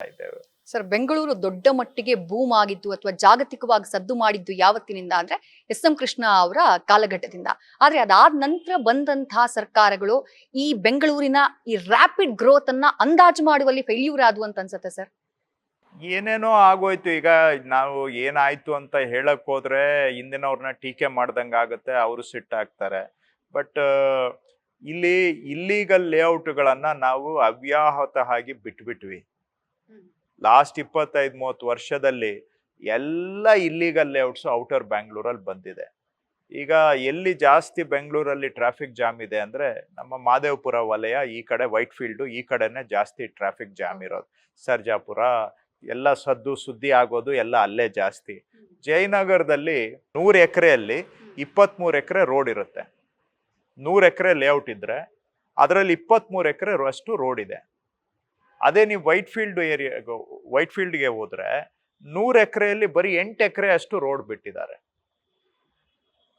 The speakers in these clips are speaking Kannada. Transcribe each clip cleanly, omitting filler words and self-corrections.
ಇದ್ದೇವೆ. ಸರ್, ಬೆಂಗಳೂರು ದೊಡ್ಡ ಮಟ್ಟಿಗೆ ಬೂಮ್ ಆಗಿದ್ದು ಅಥವಾ ಜಾಗತಿಕವಾಗಿ ಸದ್ದು ಮಾಡಿದ್ದು ಯಾವತ್ತಿನಿಂದ ಅಂದ್ರೆ ಎಸ್.ಎಂ. ಕೃಷ್ಣ ಅವರ ಕಾಲಘಟ್ಟದಿಂದ. ಆದ್ರೆ ಅದಾದ ನಂತರ ಬಂದಂತಹ ಸರ್ಕಾರಗಳು ಈ ಬೆಂಗಳೂರಿನ ಈ ರ್ಯಾಪಿಡ್ ಗ್ರೋತ್ ಅನ್ನ ಅಂದಾಜು ಮಾಡುವಲ್ಲಿ ಫೇಲ್ಯೂರ್ ಆದ್ವು ಅಂತ ಅನ್ಸುತ್ತೆ ಸರ್. ಏನೇನೋ ಆಗೋಯ್ತು. ಈಗ ನಾವು ಏನಾಯ್ತು ಅಂತ ಹೇಳಕ್ ಹೋದ್ರೆ ಹಿಂದಿನವ್ರನ್ನ ಟೀಕೆ ಮಾಡ್ದಂಗ ಆಗುತ್ತೆ, ಅವರು ಸಿಟ್ಟಾಗ್ತಾರೆ. ಬಟ್ ಇಲ್ಲಿ ಇಲ್ಲೀಗಲ್ ಲೇಔಟ್ಗಳನ್ನ ನಾವು ಅವ್ಯಾಹತ ಆಗಿ ಬಿಟ್ಬಿಟ್ವಿ. ಲಾಸ್ಟ್ 25-30 ವರ್ಷದಲ್ಲಿ ಎಲ್ಲ ಇಲ್ಲೀಗಲ್ ಲೇಔಟ್ಸ್ ಔಟರ್ ಬ್ಯಾಂಗ್ಳೂರಲ್ಲಿ ಬಂದಿದೆ. ಈಗ ಎಲ್ಲಿ ಜಾಸ್ತಿ ಬೆಂಗಳೂರಲ್ಲಿ ಟ್ರಾಫಿಕ್ ಜಾಮ್ ಇದೆ ಅಂದ್ರೆ ನಮ್ಮ ಮಾದೇವಪುರ ವಲಯ, ಈ ಕಡೆ ವೈಟ್ ಫೀಲ್ಡ್, ಈ ಕಡೆನೆ ಜಾಸ್ತಿ ಟ್ರಾಫಿಕ್ ಜಾಮ್ ಇರೋದು. ಸರ್ಜಾಪುರ ಎಲ್ಲ ಸುದ್ದಿ ಆಗೋದು ಎಲ್ಲ ಅಲ್ಲೇ ಜಾಸ್ತಿ. ಜಯನಗರದಲ್ಲಿ 100 ಎಕರೆಯಲ್ಲಿ 23 ಎಕರೆ ರೋಡ್ ಇರುತ್ತೆ. 100 ಎಕರೆ ಲೇಔಟ್ ಇದ್ರೆ ಅದರಲ್ಲಿ 23 ಎಕರೆ ಅಷ್ಟು ರೋಡ್ ಇದೆ. ಅದೇ ನೀವು ವೈಟ್ ಫೀಲ್ಡ್ಗೆ ಹೋದ್ರೆ 100 ಎಕರೆಯಲ್ಲಿ ಬರೀ 8 ಎಕರೆ ಅಷ್ಟು ರೋಡ್ ಬಿಟ್ಟಿದ್ದಾರೆ.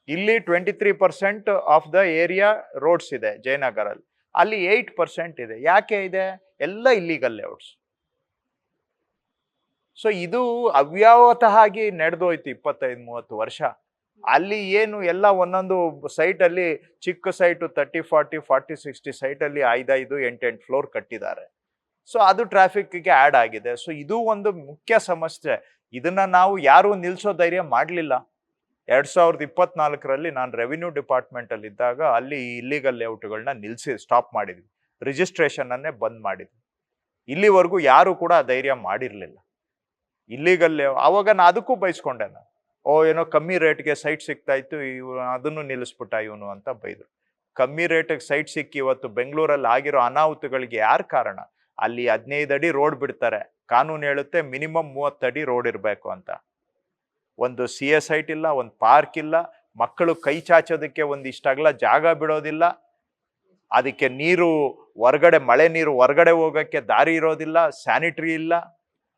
ಇಲ್ಲಿ 23% ಆಫ್ ದ ಏರಿಯಾ ರೋಡ್ಸ್ ಇದೆ ಜಯನಗರಲ್ಲಿ, ಅಲ್ಲಿ 8% ಇದೆ. ಯಾಕೆ ಇದೆ? ಎಲ್ಲ ಇಲ್ಲಿಗಲ್ ಲೇಔಟ್ಸ್. ಸೊ ಇದು ಅವ್ಯಾವತ ಆಗಿ ನಡೆದೋಯ್ತು 25-30 ವರ್ಷ. ಅಲ್ಲಿ ಏನು ಎಲ್ಲ ಒಂದೊಂದು ಸೈಟ್ ಅಲ್ಲಿ ಚಿಕ್ಕ ಸೈಟು 30-40-40-60 ಸೈಟ್ ಅಲ್ಲಿ 5-5 8-8 ಫ್ಲೋರ್ ಕಟ್ಟಿದ್ದಾರೆ. ಸೊ ಅದು ಟ್ರಾಫಿಕ್ಗೆ ಆ್ಯಡ್ ಆಗಿದೆ. ಸೊ ಇದು ಒಂದು ಮುಖ್ಯ ಸಮಸ್ಯೆ. ಇದನ್ನ ನಾವು ಯಾರು ನಿಲ್ಸೋ ಧೈರ್ಯ ಮಾಡಲಿಲ್ಲ. 2024ರಲ್ಲಿ ನಾನು ರೆವಿನ್ಯೂ ಡಿಪಾರ್ಟ್ಮೆಂಟ್ ಅಲ್ಲಿ ಇದ್ದಾಗ ಅಲ್ಲಿ ಇಲ್ಲಿಗಲ್ ಲೇಔಟ್ಗಳನ್ನ ನಿಲ್ಸಿ ಸ್ಟಾಪ್ ಮಾಡಿದ್ವಿ, ರಿಜಿಸ್ಟ್ರೇಷನ್ ಅನ್ನೇ ಬಂದ್ ಮಾಡಿದ್ವಿ. ಇಲ್ಲಿವರೆಗೂ ಯಾರು ಕೂಡ ಧೈರ್ಯ ಮಾಡಿರ್ಲಿಲ್ಲ ಇಲ್ಲಿಗಲ್ ಅವಾಗ ನಾ ಅದಕ್ಕೂ ಬೈಸ್ಕೊಂಡೆ ನಾನು. ಏನೋ ಕಮ್ಮಿ ರೇಟ್ಗೆ ಸೈಟ್ ಸಿಗ್ತಾ ಇತ್ತು, ಅದನ್ನು ನಿಲ್ಲಿಸ್ಬಿಟ್ಟ ಇವನು ಅಂತ ಬೈದ್ರು. ಕಮ್ಮಿ ರೇಟಿಗೆ ಸೈಟ್ ಸಿಕ್ಕಿ ಇವತ್ತು ಬೆಂಗಳೂರಲ್ಲಿ ಆಗಿರೋ ಅನಾಹುತಗಳಿಗೆ ಯಾರು ಕಾರಣ? ಅಲ್ಲಿ 15 ಅಡಿ ರೋಡ್ ಬಿಡ್ತಾರೆ, ಕಾನೂನು ಹೇಳುತ್ತೆ ಮಿನಿಮಮ್ 30 ಅಡಿ ರೋಡ್ ಇರಬೇಕು ಅಂತ. ಒಂದು CA ಸೈಟ್ ಇಲ್ಲ, ಒಂದು ಪಾರ್ಕ್ ಇಲ್ಲ, ಮಕ್ಕಳು ಕೈ ಚಾಚೋದಕ್ಕೆ ಒಂದಿಷ್ಟಗಲ ಜಾಗ ಬಿಡೋದಿಲ್ಲ, ಅದಕ್ಕೆ ನೀರು ಹೊರಗಡೆ, ಮಳೆ ನೀರು ಹೊರಗಡೆ ಹೋಗಕ್ಕೆ ದಾರಿ ಇರೋದಿಲ್ಲ, ಸ್ಯಾನಿಟರಿ ಇಲ್ಲ,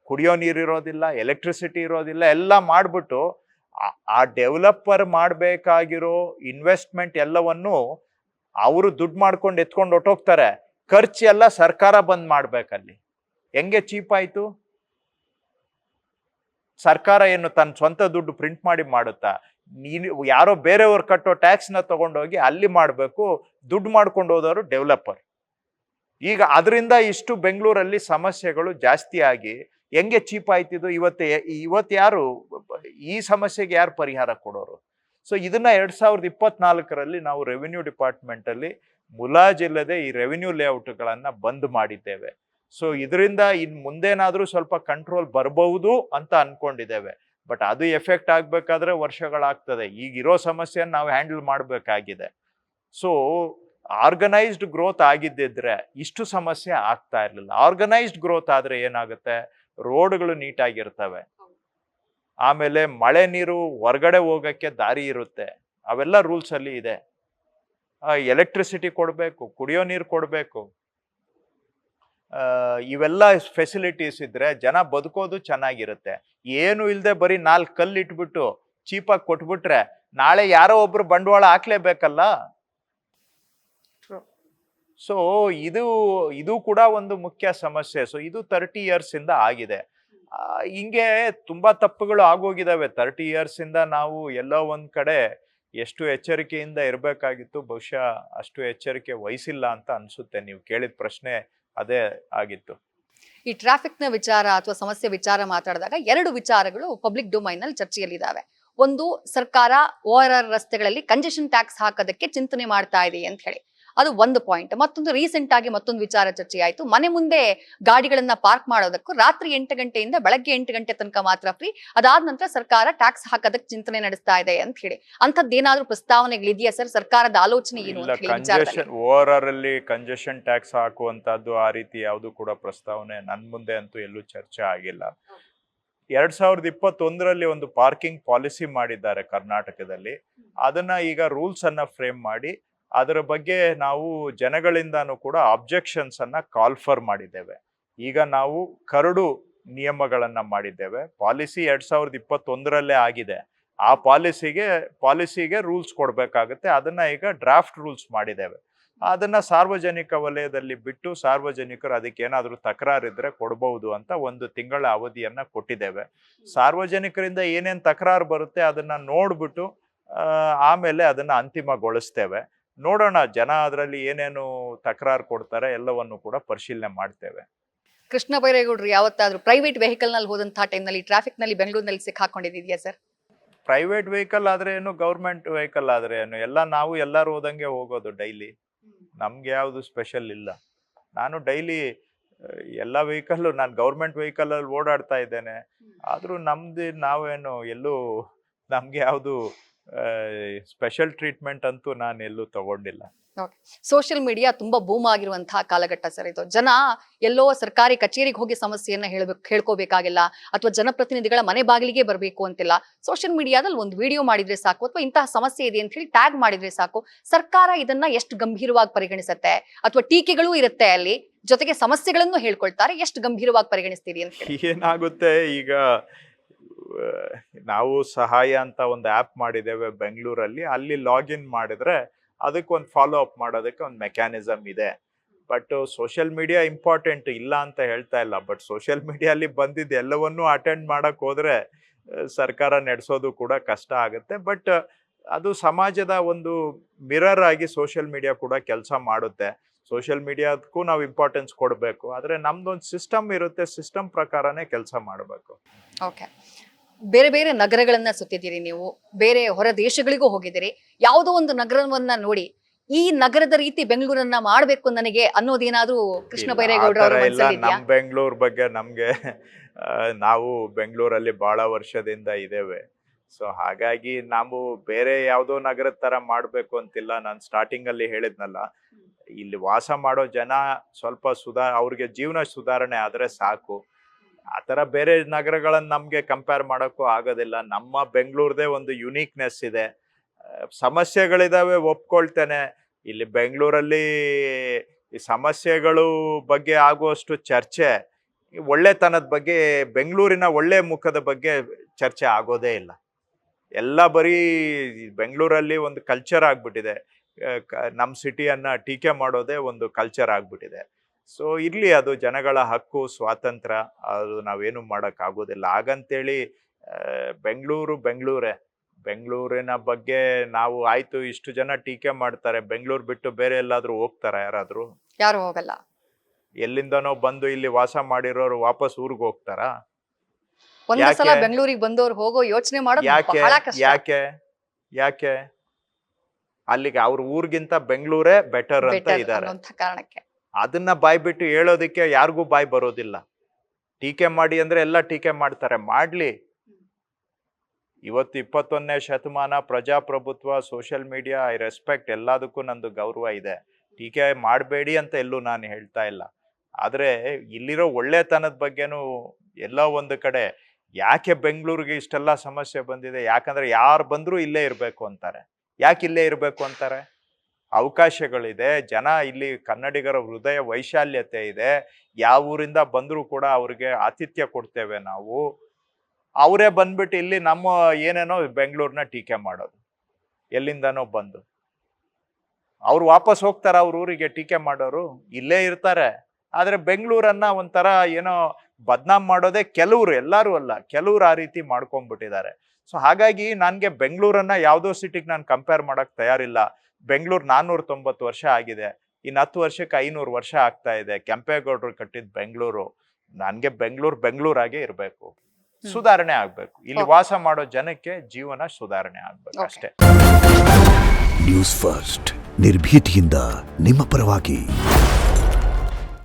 ಕುಡಿಯೋ ನೀರು ಇರೋದಿಲ್ಲ, ಎಲೆಕ್ಟ್ರಿಸಿಟಿ ಇರೋದಿಲ್ಲ. ಎಲ್ಲ ಮಾಡ್ಬಿಟ್ಟು ಆ ಡೆವಲಪರ್ ಮಾಡಬೇಕಾಗಿರೋ ಇನ್ವೆಸ್ಟ್ಮೆಂಟ್ ಎಲ್ಲವನ್ನು ಅವರು ದುಡ್ಡು ಮಾಡ್ಕೊಂಡು ಎತ್ಕೊಂಡು ಹೊಟ್ಟೋಗ್ತಾರೆ. ಖರ್ಚು ಎಲ್ಲ ಸರ್ಕಾರ ಬಂದ್ ಮಾಡ್ಬೇಕಲ್ಲಿ. ಹೆಂಗೆ ಚೀಪ್ ಆಯ್ತು? ಸರ್ಕಾರ ಏನು ತನ್ನ ಸ್ವಂತ ದುಡ್ಡು ಪ್ರಿಂಟ್ ಮಾಡಿ ಮಾಡುತ್ತಾ? ಯಾರೋ ಬೇರೆಯವ್ರು ಕಟ್ಟೋ ಟ್ಯಾಕ್ಸ್ನ ತಗೊಂಡೋಗಿ ಅಲ್ಲಿ ಮಾಡಬೇಕು, ದುಡ್ಡು ಮಾಡ್ಕೊಂಡು ಹೋದವರು ಡೆವಲಪರ್. ಈಗ ಅದರಿಂದ ಇಷ್ಟು ಬೆಂಗಳೂರಲ್ಲಿ ಸಮಸ್ಯೆಗಳು ಜಾಸ್ತಿ ಆಗಿ ಹೆಂಗೆ ಚೀಪ್ ಆಯ್ತಿದ್ದು? ಇವತ್ತು ಯಾರು ಈ ಸಮಸ್ಯೆಗೆ ಯಾರು ಪರಿಹಾರ ಕೊಡೋರು? ಸೊ ಇದನ್ನ 2024ರಲ್ಲಿ ನಾವು ರೆವಿನ್ಯೂ ಡಿಪಾರ್ಟ್ಮೆಂಟ್ ಅಲ್ಲಿ ಮುಲಾಜಿಲ್ಲದೆ ಈ ರೆವಿನ್ಯೂ ಲೇಔಟ್ಗಳನ್ನ ಬಂದ್ ಮಾಡಿದ್ದೇವೆ. ಸೊ ಇದರಿಂದ ಇನ್ ಮುಂದೇನಾದ್ರೂ ಸ್ವಲ್ಪ ಕಂಟ್ರೋಲ್ ಬರಬಹುದು ಅಂತ ಅನ್ಕೊಂಡಿದ್ದೇವೆ. ಬಟ್ ಅದು ಎಫೆಕ್ಟ್ ಆಗ್ಬೇಕಾದ್ರೆ ವರ್ಷಗಳಾಗ್ತದೆ. ಈಗಿರೋ ಸಮಸ್ಯೆಯನ್ನು ನಾವು ಹ್ಯಾಂಡಲ್ ಮಾಡಬೇಕಾಗಿದೆ. ಸೊ ಆರ್ಗನೈಸ್ಡ್ ಗ್ರೋತ್ ಆಗಿದ್ದಿದ್ರೆ ಇಷ್ಟು ಸಮಸ್ಯೆ ಆಗ್ತಾ ಇರ್ಲಿಲ್ಲ. ಆರ್ಗನೈಸ್ಡ್ ಗ್ರೋತ್ ಆದ್ರೆ ಏನಾಗುತ್ತೆ? ರೋಡ್ಗಳು ನೀಟಾಗಿರ್ತವೆ, ಆಮೇಲೆ ಮಳೆ ನೀರು ಹೊರಗಡೆ ಹೋಗಕ್ಕೆ ದಾರಿ ಇರುತ್ತೆ, ಅವೆಲ್ಲ ರೂಲ್ಸ್ ಅಲ್ಲಿ ಇದೆ. ಎಲೆಕ್ಟ್ರಿಸಿಟಿ ಕೊಡ್ಬೇಕು, ಕುಡಿಯೋ ನೀರು ಕೊಡ್ಬೇಕು, ಇವೆಲ್ಲ ಫೆಸಿಲಿಟೀಸ್ ಇದ್ರೆ ಜನ ಬದುಕೋದು ಚೆನ್ನಾಗಿರುತ್ತೆ. ಏನು ಇಲ್ಲದೆ ಬರೀ 4 ಕಲ್ಲು ಇಟ್ಬಿಟ್ಟು ಚೀಪಾಗಿ ಕೊಟ್ಬಿಟ್ರೆ ನಾಳೆ ಯಾರೋ ಒಬ್ರು ಬಂಡವಾಳ ಹಾಕ್ಲೇಬೇಕಲ್ಲ. ಸೊ ಇದು ಕೂಡ ಒಂದು ಮುಖ್ಯ ಸಮಸ್ಯೆ. ಸೊ ಇದು 30 ಇಯರ್ಸ್ ಇಂದ ಆಗಿದೆ. ಹಿಂಗೆ ತುಂಬಾ ತಪ್ಪುಗಳು ಆಗೋಗಿದಾವೆ. 30 ಇಯರ್ಸ್ ಇಂದ ನಾವು ಎಲ್ಲೋ ಒಂದ್ ಕಡೆ ಎಷ್ಟು ಎಚ್ಚರಿಕೆಯಿಂದ ಇರಬೇಕಾಗಿತ್ತು, ಬಹುಶಃ ಅಷ್ಟು ಎಚ್ಚರಿಕೆ ವಹಿಸಿಲ್ಲ ಅಂತ ಅನ್ಸುತ್ತೆ. ನೀವು ಕೇಳಿದ ಪ್ರಶ್ನೆ ಅದೇ ಆಗಿತ್ತು. ಈ ಟ್ರಾಫಿಕ್ ನ ವಿಚಾರ ಅಥವಾ ಸಮಸ್ಯೆ ವಿಚಾರ ಮಾತಾಡಿದಾಗ 2 ವಿಚಾರಗಳು ಪಬ್ಲಿಕ್ ಡೊಮೈನ್ ನಲ್ಲಿ ಚರ್ಚೆಯಲ್ಲಿದ್ದಾವೆ. ಒಂದು, ಸರ್ಕಾರ ORR ರಸ್ತೆಗಳಲ್ಲಿ ಕಂಜೆಷನ್ ಟ್ಯಾಕ್ಸ್ ಹಾಕೋದಕ್ಕೆ ಚಿಂತನೆ ಮಾಡ್ತಾ ಇದೆ ಅಂತ ಹೇಳಿ, ಅದು ಒಂದು ಪಾಯಿಂಟ್. ಮತ್ತೊಂದು, ರೀಸೆಂಟ್ ಆಗಿ ಮತ್ತೊಂದು ವಿಚಾರ ಚರ್ಚೆ ಆಯ್ತು. ಮನೆ ಮುಂದೆ ಗಾಡಿಗಳನ್ನ ಪಾರ್ಕ್ ಮಾಡೋದಕ್ಕೂ ರಾತ್ರಿ 8 ಗಂಟೆಯಿಂದ ಬೆಳಗ್ಗೆ 8 ಗಂಟೆ ತನಕ ಮಾತ್ರ ಫ್ರೀ, ಅದಾದ ನಂತರ ಸರ್ಕಾರ ಟ್ಯಾಕ್ಸ್ ಹಾಕೋದಕ್ಕೆ ಚಿಂತನೆ ನಡೆಸ್ತಾ ಇದೆ ಅಂತ ಹೇಳಿ. ಅಂತದ್ದೇನಾದ್ರೂ ಪ್ರಸ್ತಾವನೆಗಳಿದೆಯಾ ಸರ್? ಸರ್ಕಾರದ ಆಲೋಚನೆ ಏನು ಅಂತ ಹೇಳಿ? ORR ಅಲ್ಲಿ ಕಂಜೆಷನ್ ಟ್ಯಾಕ್ಸ್ ಹಾಕುವಂತದ್ದು ಆ ರೀತಿ ಯಾವುದು ಕೂಡ ಪ್ರಸ್ತಾವನೆ ನನ್ ಮುಂದೆ ಅಂತೂ ಎಲ್ಲೂ ಚರ್ಚೆ ಆಗಿಲ್ಲ. 2021ರಲ್ಲಿ ಒಂದು ಪಾರ್ಕಿಂಗ್ ಪಾಲಿಸಿ ಮಾಡಿದ್ದಾರೆ ಕರ್ನಾಟಕದಲ್ಲಿ. ಅದನ್ನ ಈಗ ರೂಲ್ಸ್ ಅನ್ನ ಫ್ರೇಮ್ ಮಾಡಿ ಅದರ ಬಗ್ಗೆ ನಾವು ಜನಗಳಿಂದಾನು ಕೂಡ ಅಬ್ಜೆಕ್ಷನ್ಸ್ ಅನ್ನ ಕಾಲ್ ಫರ್ ಮಾಡಿದ್ದೇವೆ. ಈಗ ನಾವು ಕರಡು ನಿಯಮಗಳನ್ನ ಮಾಡಿದ್ದೇವೆ. ಪಾಲಿಸಿ 2021ರಲ್ಲೇ ಆಗಿದೆ. ಆ ಪಾಲಿಸಿಗೆ ರೂಲ್ಸ್ ಕೊಡ್ಬೇಕಾಗುತ್ತೆ. ಅದನ್ನ ಈಗ ಡ್ರಾಫ್ಟ್ ರೂಲ್ಸ್ ಮಾಡಿದ್ದೇವೆ. ಅದನ್ನ ಸಾರ್ವಜನಿಕ ವಲಯದಲ್ಲಿ ಬಿಟ್ಟು ಸಾರ್ವಜನಿಕರು ಅದಕ್ಕೆ ಏನಾದರೂ ತಕರಾರಿದ್ರೆ ಕೊಡ್ಬಹುದು ಅಂತ 1 ತಿಂಗಳ ಅವಧಿಯನ್ನ ಕೊಟ್ಟಿದ್ದೇವೆ. ಸಾರ್ವಜನಿಕರಿಂದ ಏನೇನ್ ತಕರಾರು ಬರುತ್ತೆ ಅದನ್ನ ನೋಡ್ಬಿಟ್ಟು ಆಮೇಲೆ ಅದನ್ನ ಅಂತಿಮಗೊಳಿಸ್ತೇವೆ. ನೋಡೋಣ, ಜನ ಅದರಲ್ಲಿ ಏನೇನು ತಕರಾರು ಕೊಡ್ತಾರೆ ಎಲ್ಲವನ್ನು ಕೂಡ ಪರಿಶೀಲನೆ ಮಾಡ್ತೇವೆ. ಕೃಷ್ಣ ಬೈರೇಗೌಡರು ಯಾವತ್ತಾದ್ರೂ ಪ್ರೈವೇಟ್ ವೆಹಿಕಲ್ ನಲ್ಲಿ ಹೋದಂತಹ ಟೈಮ್ನಲ್ಲಿ ಟ್ರಾಫಿಕ್ ನಲ್ಲಿ ಬೆಂಗಳೂರಿನಲ್ಲಿ ಸಿಕ್ಕಾಕೊಂಡಿದ್ಯಾ ಸರ್? ಪ್ರೈವೇಟ್ ವೆಹಿಕಲ್ ಆದ್ರೆ ಏನು, ಗೌರ್ಮೆಂಟ್ ವೆಹಿಕಲ್ ಆದ್ರೆ ಏನು, ನಾವು ಎಲ್ಲರೂ ಹೋದಂಗೆ ಹೋಗೋದು ಡೈಲಿ. ನಮ್ಗೆ ಯಾವುದು ಸ್ಪೆಷಲ್ ಇಲ್ಲ. ನಾನು ಡೈಲಿ ಎಲ್ಲ ವೆಹಿಕಲ್, ನಾನು ಗೌರ್ಮೆಂಟ್ ವೆಹಿಕಲ್ ಅಲ್ಲಿ ಓಡಾಡ್ತಾ ಇದ್ದೇನೆ. ಆದ್ರೂ ನಾವೇನು ಎಲ್ಲೂ ನಮ್ಗೆ ಯಾವುದು ಸ್ಪೆಷಲ್ ಟ್ರೀಟ್ಮೆಂಟ್ ಅಂತೂ ನಾನು ಎಲ್ಲೂ ತಗೊಂಡಿಲ್ಲ. ಸೋಷಿಯಲ್ ಮೀಡಿಯಾ ತುಂಬಾ ಬೂಮ್ ಆಗಿರುವಂತಹ ಕಾಲಘಟ್ಟ ಸರ್ ಇದು. ಜನ ಎಲ್ಲೋ ಸರ್ಕಾರಿ ಕಚೇರಿಗೆ ಹೋಗಿ ಸಮಸ್ಯೆಯನ್ನ ಹೇಳ್ಕೋಬೇಕಾಗಿಲ್ಲ, ಅಥವಾ ಜನಪ್ರತಿನಿಧಿಗಳ ಮನೆ ಬಾಗಿಲಿಗೆ ಬರಬೇಕು ಅಂತಿಲ್ಲ. ಸೋಷಿಯಲ್ ಮೀಡಿಯಾದಲ್ಲಿ ಒಂದು ವಿಡಿಯೋ ಮಾಡಿದ್ರೆ ಸಾಕು, ಅಥವಾ ಇಂತಹ ಸಮಸ್ಯೆ ಇದೆ ಅಂತ ಹೇಳಿ ಟ್ಯಾಗ್ ಮಾಡಿದ್ರೆ ಸಾಕು. ಸರ್ಕಾರ ಇದನ್ನ ಎಷ್ಟು ಗಂಭೀರವಾಗಿ ಪರಿಗಣಿಸುತ್ತೆ, ಅಥವಾ ಟೀಕೆಗಳು ಇರುತ್ತೆ ಅಲ್ಲಿ, ಜೊತೆಗೆ ಸಮಸ್ಯೆಗಳನ್ನು ಹೇಳ್ಕೊಳ್ತಾರೆ, ಎಷ್ಟು ಗಂಭೀರವಾಗಿ ಪರಿಗಣಿಸ್ತೀರಿ ಅಂತ ಹೇಳಿ? ಏನಾಗುತ್ತೆ, ಈಗ ನಾವು ಸಹಾಯ ಅಂತ ಒಂದು ಆ್ಯಪ್ ಮಾಡಿದ್ದೇವೆ ಬೆಂಗಳೂರಲ್ಲಿ. ಅಲ್ಲಿ ಲಾಗಿನ್ ಮಾಡಿದ್ರೆ ಅದಕ್ಕೊಂದು ಫಾಲೋ ಅಪ್ ಮಾಡೋದಕ್ಕೆ ಒಂದು ಮೆಕ್ಯಾನಿಸಮ್ ಇದೆ. ಬಟ್ ಸೋಷಿಯಲ್ ಮೀಡಿಯಾ ಇಂಪಾರ್ಟೆಂಟ್ ಇಲ್ಲ ಅಂತ ಹೇಳ್ತಾ ಇಲ್ಲ. ಬಟ್ ಸೋಷಿಯಲ್ ಮೀಡಿಯಲ್ಲಿ ಬಂದಿದ್ದು ಎಲ್ಲವನ್ನೂ ಅಟೆಂಡ್ ಮಾಡಕ್ ಹೋದ್ರೆ ಸರ್ಕಾರ ನಡೆಸೋದು ಕೂಡ ಕಷ್ಟ ಆಗುತ್ತೆ. ಬಟ್ ಅದು ಸಮಾಜದ ಒಂದು ಮಿರರ್ ಆಗಿ ಸೋಷಿಯಲ್ ಮೀಡಿಯಾ ಕೂಡ ಕೆಲಸ ಮಾಡುತ್ತೆ. ಸೋಷಿಯಲ್ ಮೀಡಿಯಾದಕ್ಕೂ ನಾವು ಇಂಪಾರ್ಟೆನ್ಸ್ ಕೊಡಬೇಕು. ಆದರೆ ನಮ್ದೊಂದು ಸಿಸ್ಟಮ್ ಇರುತ್ತೆ, ಸಿಸ್ಟಮ್ ಪ್ರಕಾರನೇ ಕೆಲಸ ಮಾಡಬೇಕು. ಓಕೆ, ಬೇರೆ ಬೇರೆ ನಗರಗಳನ್ನ ಸುತ್ತಿದ್ದೀರಿ ನೀವು, ಬೇರೆ ಹೊರ ದೇಶಗಳಿಗೂ ಹೋಗಿದ್ದೀರಿ. ಯಾವುದೋ ಒಂದು ನಗರವನ್ನ ನೋಡಿ ಈ ನಗರದ ರೀತಿ ಬೆಂಗಳೂರನ್ನ ಮಾಡ್ಬೇಕು ನನಗೆ ಅನ್ನೋದೇನಾದ್ರೂ ಕೃಷ್ಣ ಬೈರೇಗೌಡರ ಅವರ ಮನಸ್ಸಲ್ಲಿ ಇದೆಯಾ? ನಮ್ ಬೆಂಗಳೂರು ಬಗ್ಗೆ ನಮ್ಗೆ ನಾವು ಬೆಂಗಳೂರಲ್ಲಿ ಬಹಳ ವರ್ಷದಿಂದ ಇದ್ದೇವೆ. ಸೊ ಹಾಗಾಗಿ ನಾವು ಬೇರೆ ಯಾವುದೋ ನಗರದ ತರ ಮಾಡ್ಬೇಕು ಅಂತಿಲ್ಲ. ನಾನು ಸ್ಟಾರ್ಟಿಂಗ್ ಅಲ್ಲಿ ಹೇಳಿದ್ನಲ್ಲ, ಇಲ್ಲಿ ವಾಸ ಮಾಡೋ ಜನ ಸ್ವಲ್ಪ ಅವ್ರಿಗೆ ಜೀವನ ಸುಧಾರಣೆ ಆದ್ರೆ ಸಾಕು. ಆತರ ಬೇರೆ ನಗರಗಳನ್ನ ನಮ್ಗೆ ಕಂಪೇರ್ ಮಾಡೋಕ್ಕೂ ಆಗೋದಿಲ್ಲ. ನಮ್ಮ ಬೆಂಗಳೂರದೇ ಒಂದು ಯುನೀಕ್ನೆಸ್ ಇದೆ. ಸಮಸ್ಯೆಗಳಿದಾವೆ, ಒಪ್ಕೊಳ್ತೇನೆ. ಇಲ್ಲಿ ಬೆಂಗಳೂರಲ್ಲಿ ಈ ಸಮಸ್ಯೆಗಳು ಬಗ್ಗೆ ಆಗುವಷ್ಟು ಚರ್ಚೆ, ಒಳ್ಳೆತನದ ಬಗ್ಗೆ, ಬೆಂಗಳೂರಿನ ಒಳ್ಳೆ ಮುಖದ ಬಗ್ಗೆ ಚರ್ಚೆ ಆಗೋದೇ ಇಲ್ಲ. ಎಲ್ಲ ಬರೀ ಬೆಂಗಳೂರಲ್ಲಿ ಒಂದು ಕಲ್ಚರ್ ಆಗ್ಬಿಟ್ಟಿದೆ. ನಮ್ಮ ಸಿಟಿಯನ್ನ ಟೀಕೆ ಮಾಡೋದೇ ಒಂದು ಕಲ್ಚರ್ ಆಗ್ಬಿಟ್ಟಿದೆ. ಸೊ ಇರ್ಲಿ, ಅದು ಜನಗಳ ಹಕ್ಕು, ಸ್ವಾತಂತ್ರ್ಯ, ಅದು ನಾವೇನು ಮಾಡಕ್ ಆಗೋದಿಲ್ಲ. ಹಾಗಂತೇಳಿ ಬೆಂಗಳೂರೇ. ಬೆಂಗಳೂರಿನ ಬಗ್ಗೆ ನಾವು ಆಯ್ತು ಇಷ್ಟು ಜನ ಟೀಕೆ ಮಾಡ್ತಾರೆ, ಬೆಂಗಳೂರು ಬಿಟ್ಟು ಬೇರೆ ಎಲ್ಲಾದ್ರೂ ಹೋಗ್ತಾರ ಯಾರಾದ್ರೂ? ಯಾರು ಹೋಗಲ್ಲ. ಎಲ್ಲಿಂದನೋ ಬಂದು ಇಲ್ಲಿ ವಾಸ ಮಾಡಿರೋರು ವಾಪಸ್ ಊರಿಗೆ ಹೋಗ್ತಾರಾ? ಒಂದು ಸಲ ಬೆಂಗಳೂರಿಗೆ ಬಂದವರು ಹೋಗೋ ಯೋಚನೆ ಮಾಡೋದು ಬಹಳ ಕಷ್ಟ. ಯಾಕೆ ಅಲ್ಲಿಗೆ ಅವ್ರ ಊರ್ಗಿಂತ ಬೆಂಗಳೂರೇ ಬೆಟರ್ ಅಂತ ಇದ್ದಾರೆ. ಕಾರಣಕ್ಕೆ ಅದನ್ನ ಬಾಯ್ ಬಿಟ್ಟು ಹೇಳೋದಿಕ್ಕೆ ಯಾರಿಗೂ ಬಾಯ್ ಬರೋದಿಲ್ಲ. ಟೀಕೆ ಮಾಡಿ ಅಂದ್ರೆ ಎಲ್ಲ ಟೀಕೆ ಮಾಡ್ತಾರೆ, ಮಾಡ್ಲಿ. ಇವತ್ತು 21ನೇ ಶತಮಾನ, ಪ್ರಜಾಪ್ರಭುತ್ವ, ಸೋಷಿಯಲ್ ಮೀಡಿಯಾ, ಐ ರೆಸ್ಪೆಕ್ಟ್, ಎಲ್ಲದಕ್ಕೂ ನಂದು ಗೌರವ ಇದೆ. ಟೀಕೆ ಮಾಡಬೇಡಿ ಅಂತ ಎಲ್ಲೂ ನಾನು ಹೇಳ್ತಾ ಇಲ್ಲ. ಆದ್ರೆ ಇಲ್ಲಿರೋ ಒಳ್ಳೆತನದ ಬಗ್ಗೆನೂ ಎಲ್ಲೋ ಒಂದು ಕಡೆ ಯಾಕೆ ಬೆಂಗಳೂರಿಗೆ ಇಷ್ಟೆಲ್ಲ ಸಮಸ್ಯೆ ಬಂದಿದೆ? ಯಾಕಂದ್ರೆ ಯಾರು ಬಂದ್ರೂ ಇಲ್ಲೇ ಇರ್ಬೇಕು ಅಂತಾರೆ. ಯಾಕೆ ಇಲ್ಲೇ ಇರ್ಬೇಕು ಅಂತಾರೆ? ಅವಕಾಶಗಳಿದೆ. ಜನ ಇಲ್ಲಿ ಕನ್ನಡಿಗರ ಹೃದಯ ವೈಶಾಲ್ಯತೆ ಇದೆ. ಯಾವ ಊರಿಂದ ಬಂದರೂ ಕೂಡ ಅವ್ರಿಗೆ ಆತಿಥ್ಯ ಕೊಡ್ತೇವೆ ನಾವು. ಅವರೇ ಬಂದ್ಬಿಟ್ಟು ಇಲ್ಲಿ ನಮ್ಮ ಏನೇನೋ ಬೆಂಗಳೂರನ್ನ ಟೀಕೆ ಮಾಡೋದು, ಎಲ್ಲಿಂದನೋ ಬಂದು. ಅವ್ರು ವಾಪಸ್ ಹೋಗ್ತಾರ ಅವ್ರ ಊರಿಗೆ ಟೀಕೆ ಮಾಡೋರು? ಇಲ್ಲೇ ಇರ್ತಾರೆ. ಆದ್ರೆ ಬೆಂಗಳೂರನ್ನ ಒಂಥರ ಏನೋ ಬದ್ನಾಮ್ ಮಾಡೋದೇ ಕೆಲವ್ರು, ಎಲ್ಲರೂ ಅಲ್ಲ, ಕೆಲವ್ರು ಆ ರೀತಿ ಮಾಡ್ಕೊಂಡ್ಬಿಟ್ಟಿದ್ದಾರೆ. ಸೊ ಹಾಗಾಗಿ ನನ್ಗೆ ಬೆಂಗಳೂರನ್ನ ಯಾವುದೋ ಸಿಟಿಗೆ ನಾನು ಕಂಪೇರ್ ಮಾಡಕ್ ತಯಾರಿಲ್ಲ. ಬೆಂಗಳೂರು 490 ವರ್ಷ ಆಗಿದೆ. ಇನ್ನು 10 ವರ್ಷಕ್ಕೆ 500 ವರ್ಷ ಆಗ್ತಾ ಇದೆ. ಕೆಂಪೇಗೌಡರು ಕಟ್ಟಿದ ಬೆಂಗಳೂರು. ನನ್ಗೆ ಬೆಂಗಳೂರಾಗೆ ಇರ್ಬೇಕು, ಸುಧಾರಣೆ ಆಗ್ಬೇಕು. ಇಲ್ಲಿ ವಾಸ ಮಾಡೋ ಜನಕ್ಕೆ ಜೀವನ ಸುಧಾರಣೆ ಆಗ್ಬೇಕು ಅಷ್ಟೇ. ನ್ಯೂಸ್ ಫಸ್ಟ್, ನಿರ್ಭೀತಿಯಿಂದ ನಿಮ್ಮ ಪರವಾಗಿ.